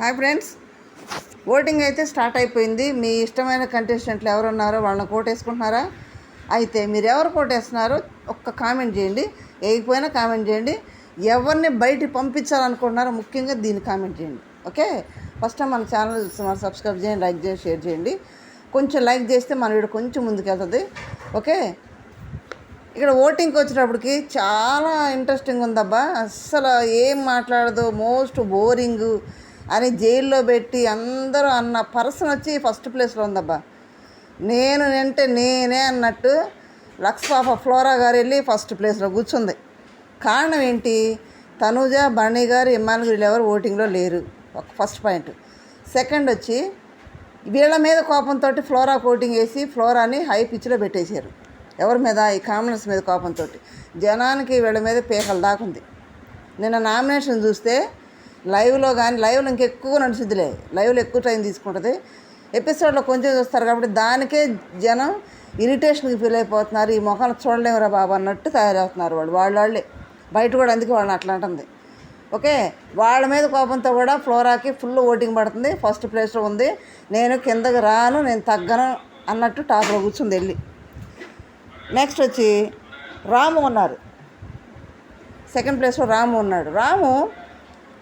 Hi friends, voting అయితే start అయిపోయింది. మీ ఇష్టమైన కంటెస్టెంట్లు ఎవరున్నారో వాళ్ళని కోటేసుకుంటున్నారా? అయితే మీరు ఎవరు కోటేస్తున్నారో ఒక్క కామెంట్ చేయండి. వేయకపోయినా కామెంట్ చేయండి. ఎవరిని బయటికి పంపించాలనుకుంటున్నారో ముఖ్యంగా దీన్ని కామెంట్ చేయండి. ఓకే, ఫస్ట్ టైం మన ఛానల్ చూస్తున్నారు, సబ్స్క్రైబ్ చేయండి, లైక్ చేయండి, షేర్ చేయండి. కొంచెం లైక్ చేస్తే మన వీడియో కొంచెం ముందుకు వెళ్తుంది. ఓకే, ఇక్కడ ఓటింగ్కి వచ్చేటప్పటికి చాలా ఇంట్రెస్టింగ్ ఉందబ్బా. అస్సలు ఏం మాట్లాడదు, మోస్ట్ బోరింగ్ అని జైల్లో పెట్టి అందరూ అన్న పర్సన్ వచ్చి ఫస్ట్ ప్లేస్లో ఉందబ్బా. నేనే అన్నట్టు లక్స్ పాప ఫ్లోరా గారు వెళ్ళి ఫస్ట్ ప్లేస్లో కూర్చుంది. కారణం ఏంటి? తనూజ, బన్నీ గారు, ఇమ్మాన్ వీళ్ళు ఎవరు ఓటింగ్లో లేరు. ఒక ఫస్ట్ పాయింట్. సెకండ్ వచ్చి వీళ్ళ మీద కోపంతో ఫ్లోరా ఓటింగ్ వేసి ఫ్లోరాని హై పిచ్లో పెట్టేశారు. ఎవరి మీద? ఈ కామనర్స్ మీద కోపంతో. జనానికి వీళ్ళ మీద పీకలు దాకుంది. నిన్న నామినేషన్ చూస్తే లైవ్లో కానీ, లైవ్లో ఇంకెక్కువ నడుచుద్దిలే, లైవ్లో ఎక్కువ టైం తీసుకుంటుంది. ఎపిసోడ్లో కొంచెం చూస్తారు కాబట్టి దానికే జనం ఇరిటేషన్కి ఫీల్ అయిపోతున్నారు. ఈ మొఖాలు చూడలేమురా బాబు అన్నట్టు తయారవుతున్నారు వాళ్ళే బయట కూడా. అందుకే వాళ్ళని అట్లా అంటుంది. ఓకే, వాళ్ళ మీద కోపంతో కూడా ఫ్లోరాకి ఫుల్ ఓటింగ్ పడుతుంది. ఫస్ట్ ప్లేస్లో ఉంది. నేను కిందకి రాను, నేను తగ్గను అన్నట్టు టాప్లో కూర్చుంది వెళ్ళి. నెక్స్ట్ వచ్చి రాము ఉన్నారు. సెకండ్ ప్లేస్లో రాము ఉన్నాడు. రాము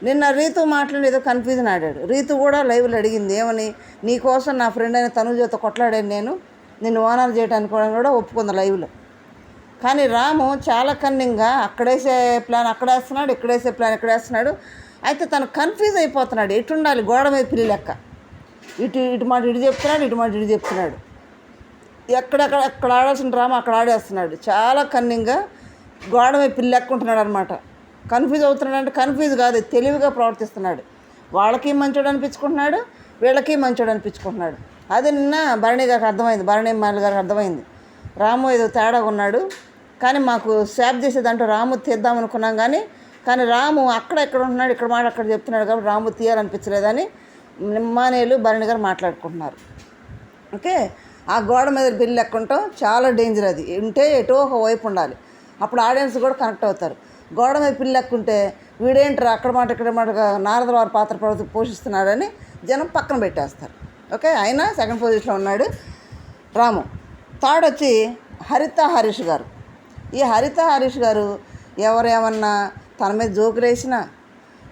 నిన్న రీతు మాట్లాడి ఏదో కన్ఫ్యూజన్ ఆడాడు. రీతు కూడా లైవ్లో అడిగింది ఏమని, నీకోసం నా ఫ్రెండ్ అయిన తనుజతో కొట్లాడాను, నేను నిన్ను ఓనర్ చేయడానికి కూడా ఒప్పుకుంది లైవ్లో. కానీ రాము చాలా కన్నింగ్గా అక్కడేసే ప్లాన్ అక్కడేస్తున్నాడు, ఇక్కడేసే ప్లాన్ ఇక్కడేస్తున్నాడు. అయితే తను కన్ఫ్యూజ్ అయిపోతున్నాడు. ఎటుండాలి? గోడ మీద పిల్లి లెక్క. ఇటు మాట ఇటు చెప్తున్నాడు, ఇటు మాట ఇటు చెప్తున్నాడు. ఎక్కడ ఆడాల్సిన డ్రామా అక్కడ ఆడేస్తున్నాడు. చాలా కన్నింగ్గా గోడ మీద పిల్లి లెక్క ఉంటున్నాడు అనమాట. కన్ఫ్యూజ్ అవుతున్నాడు అంటే కన్ఫ్యూజ్ కాదు, తెలివిగా ప్రవర్తిస్తున్నాడు. వాళ్ళకి మంచోడు అనిపించుకుంటున్నాడు, వీళ్ళకి మంచోడు అనిపించుకుంటున్నాడు. అది నిన్న భరణి గారికి అర్థమైంది, భరణి మాల్ గారికి అర్థమైంది. రాము ఏదో తేడాగా ఉన్నాడు. కానీ మాకు స్వాప్ చేసేదంటూ రాము తీద్దామనుకున్నాం. కానీ రాము ఎక్కడ ఉంటున్నాడు, ఇక్కడ మాట అక్కడ చెప్తున్నాడు కాబట్టి రాము తీయాలనిపించలేదని నిమ్మానేలు భరణి గారు మాట్లాడుకుంటున్నారు. ఓకే, ఆ గోడ మీద బిల్లు ఎక్కుంటాం చాలా డేంజర్. అది ఉంటే ఎటో ఒక వైపు ఉండాలి, అప్పుడు ఆడియన్స్ కూడా కనెక్ట్ అవుతారు. గోడ మీద పిల్లి ఎక్కుంటే వీడేంటారు అక్కడ మాట ఇక్కడ మాట నారదుల వారి పాత్ర పోషిస్తున్నాడని జనం పక్కన పెట్టేస్తారు. ఓకే, అయినా సెకండ్ పొజిషన్లో ఉన్నాడు రాము. థర్డ్ వచ్చి హరిత హరీష్ గారు. ఈ హరిత హరీష్ గారు ఎవరేమన్నా తన మీద జోకులు వేసినా,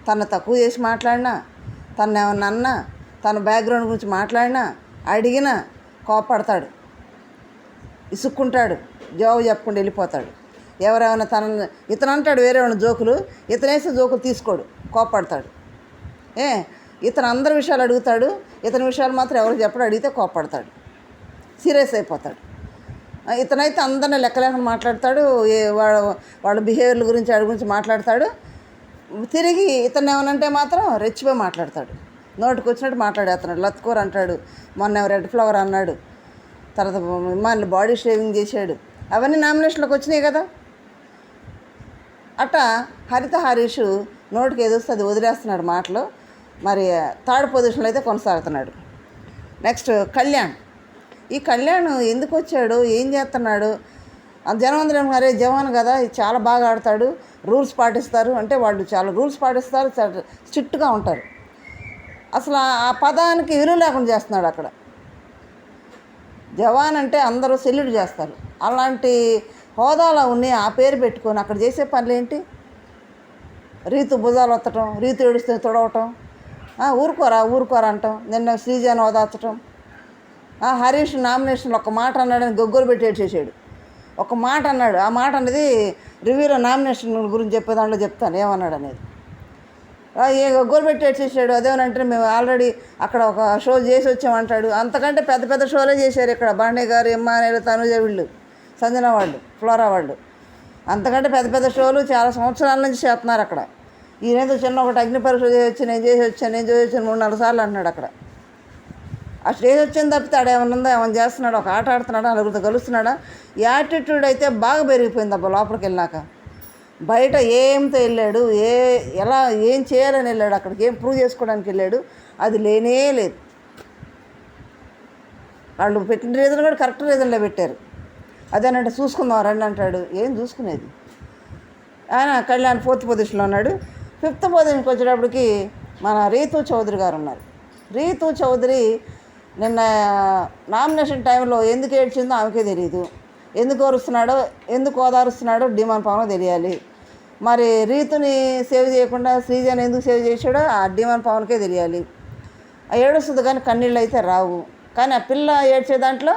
తను తక్కువ చేసి మాట్లాడినా, తను ఏమన్నా అన్నా, తన బ్యాక్గ్రౌండ్ గురించి మాట్లాడినా, అడిగినా కోపడతాడు, ఇసుక్కుంటాడు, జవాబు చెప్పకుండా వెళ్ళిపోతాడు. ఎవరేమైనా ఇతను అంటాడు వేరే ఉన్న జోకులు, ఇతనేసే జోకులు తీసుకోడు, కోపడతాడు. ఇతను అందరి విషయాలు అడుగుతాడు, ఇతని విషయాలు మాత్రం ఎవరు చెప్పడు, అడిగితే కోపడతాడు, సీరియస్ అయిపోతాడు. ఇతనైతే అందరినీ లెక్కలేకుండా మాట్లాడతాడు. వాళ్ళ బిహేవియర్ల గురించి వాడి గురించి మాట్లాడతాడు. తిరిగి ఇతను ఏమనంటే మాత్రం రెచ్చిపోయి మాట్లాడతాడు, నోటికి వచ్చినట్టు మాట్లాడేస్తున్నాడు. లత్కూర అంటాడు, మొన్న రెడ్ ఫ్లవర్ అన్నాడు, తర్వాత ఇమ్మాన్లు బాడీ షేవింగ్ చేశాడు. అవన్నీ నామినేషన్లోకి వచ్చినాయి కదా. అట్టా హరిత హరీష్ నోటికి ఏదొస్తే అది వదిలేస్తున్నాడు మాటలు. మరి థర్డ్ పొజిషన్లో అయితే కొనసాగుతున్నాడు. నెక్స్ట్ కళ్యాణ్. ఈ కళ్యాణ్ ఎందుకు వచ్చాడు, ఏం చేస్తున్నాడు? జనం అందరం అరే జవాన్ కదా, చాలా బాగా ఆడతాడు, రూల్స్ పాటిస్తారు అంటే వాళ్ళు చాలా రూల్స్ పాటిస్తారు, చాలా స్ట్రిక్ట్గా ఉంటారు. అసలు ఆ పదానికి విలువ లేకుండా చేస్తున్నాడు అక్కడ. జవాన్ అంటే అందరూ సెల్యూట్ చేస్తారు. అలాంటి హోదాలో ఉన్ని ఆ పేరు పెట్టుకొని అక్కడ చేసే పనులు ఏంటి? రీతు భుజాలు ఒత్తటం, రీతు ఏడుస్తే తొడవటం, ఊరుకోరా అంటాం, నిన్న శ్రీజాను ఓదార్చటం. హరీష్ నామినేషన్లో ఒక మాట అన్నాడని గొగ్గోలు పెట్టి ఏడ్చేసాడు. ఒక మాట అన్నాడు, ఆ మాట అనేది రివ్యూలో నామినేషన్ గురించి చెప్పే దాంట్లో చెప్తాను ఏమన్నాడు అనేది. ఏ గొగ్గోలు పెట్టి ఏడ్చేసాడు. అదేమనంటే మేము ఆల్రెడీ అక్కడ ఒక షో చేసి వచ్చామంటాడు. అంతకంటే పెద్ద పెద్ద షోలే చేశారు ఇక్కడ. బాండే గారు, ఇమ్మానేలు, తనుజ వీళ్ళు, సంజన వాళ్ళు, ఫ్లోరా వాళ్ళు, అంతకంటే పెద్ద పెద్ద షోలు చాలా సంవత్సరాల నుంచి చేస్తున్నారు అక్కడ. ఈయనేదో చిన్న ఒకటి అగ్ని పరీక్ష నేను చేసి వచ్చాను 3-4 సార్లు అంటున్నాడు అక్కడ. ఆ స్టేజ్ వచ్చింది తప్పితే ఆడేమన్నా ఉందా? ఏమైనా చేస్తున్నాడు, ఒక ఆట ఆడుతున్నాడా, నలుగురితో కలుస్తున్నాడా? యాటిట్యూడ్ అయితే బాగా పెరిగిపోయింది అబ్బా లోపలికి వెళ్ళాక. బయట ఏంతో వెళ్ళాడు, ఎలా ఏం చేయాలని వెళ్ళాడు, అక్కడికి ఏం ప్రూవ్ చేసుకోవడానికి వెళ్ళాడు, అది లేనే లేదు. వాళ్ళు పెట్టిన రీజన్ కూడా కరెక్ట్ రీజన్లో పెట్టారు. అదేనంటే చూసుకుందాం రండి అంటాడు. ఏం చూసుకునేది? ఆయన కళ్యాణ్ 4th పొజిషన్లో ఉన్నాడు. 5th పొజిషన్కి వచ్చేటప్పటికి మన రీతూ చౌదరి గారు ఉన్నారు. రీతూ చౌదరి నిన్న నామినేషన్ టైంలో ఎందుకు ఏడ్చిందో ఆమెకే తెలియదు. ఎందుకు ఓరుస్తున్నాడో, ఎందుకు ఓదారుస్తున్నాడో డిమాండ్ పవన్ తెలియాలి. మరి రీతుని సేవ్ చేయకుండా శ్రీజని ఎందుకు సేవ్ చేశాడో ఆ డిమాండ్ పవన్కే తెలియాలి. ఏడుస్తుంది కానీ కన్నీళ్ళు అయితే రావు. కానీ ఆ పిల్ల ఏడ్చే దాంట్లో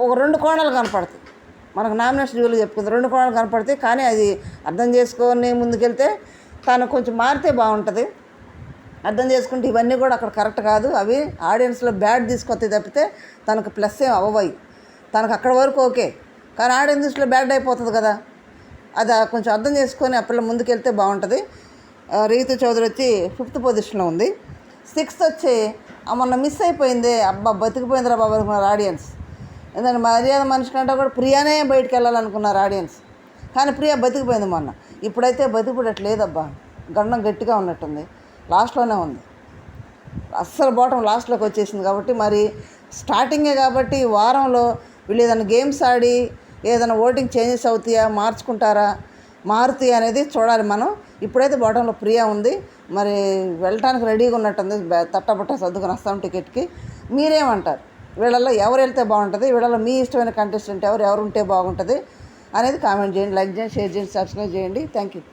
ఒక 2 కోణాలు కనపడతాయి. మనకు నామినేషన్ రివ్యూలో చెప్పుకుంది 2 కోణాలు కనపడతాయి. కానీ అది అర్థం చేసుకొని ముందుకెళ్తే తను కొంచెం మారితే బాగుంటుంది. అర్థం చేసుకుంటే ఇవన్నీ కూడా అక్కడ కరెక్ట్ కాదు. అవి ఆడియన్స్లో బ్యాడ్ తీసుకొస్తే తప్పితే తనకు ప్లస్ ఏం అవ్వవు. తనకు అక్కడ వరకు ఓకే, కానీ ఆడియన్స్ దృష్టిలో బ్యాడ్ అయిపోతుంది కదా. అది కొంచెం అర్థం చేసుకొని ఆ పిల్ల ముందుకెళ్తే బాగుంటుంది. రీతు చౌదరి వచ్చి 5th పొజిషన్లో ఉంది. 6th వచ్చి మొన్న మిస్ అయిపోయింది. అబ్బా బతికిపోయిందిరా బాబు అనుకున్నారు ఆడియన్స్. ఎందుకంటే మర్యాద మనిషి కంటే కూడా ప్రియానే బయటికి వెళ్ళాలనుకున్నారు ఆడియన్స్. కానీ ప్రియా బతికిపోయింది మొన్న. ఇప్పుడైతే బతికిపోయట్లేదబ్బా, గండం గట్టిగా ఉన్నట్టుంది. లాస్ట్లోనే ఉంది, అస్సలు బాటం లాస్ట్లోకి వచ్చేసింది. కాబట్టి మరి స్టార్టింగే కాబట్టి ఈ వారంలో వీళ్ళు ఏదైనా గేమ్స్ ఆడి ఏదైనా ఓటింగ్ చేంజెస్ అవుతాయా, మార్చుకుంటారా, మారుతాయా అనేది చూడాలి మనం. ఇప్పుడైతే బాటంలో ప్రియా ఉంది. మరి వెళ్ళటానికి రెడీగా ఉన్నట్టుంది, తట్టబట్ట సర్దుకొని వస్తాం టికెట్కి. మీరేమంటారు? వీళ్ళల్లో ఎవరు వెళ్తే బాగుంటుంది, వీళ్ళలో మీ ఇష్టమైన కంటెస్టెంట్ ఎవరు ఉంటే బాగుంటుంది అనేది కామెంట్ చేయండి, లైక్ చేయండి, షేర్ చేయండి, సబ్స్క్రైబ్ చేయండి. Thank you.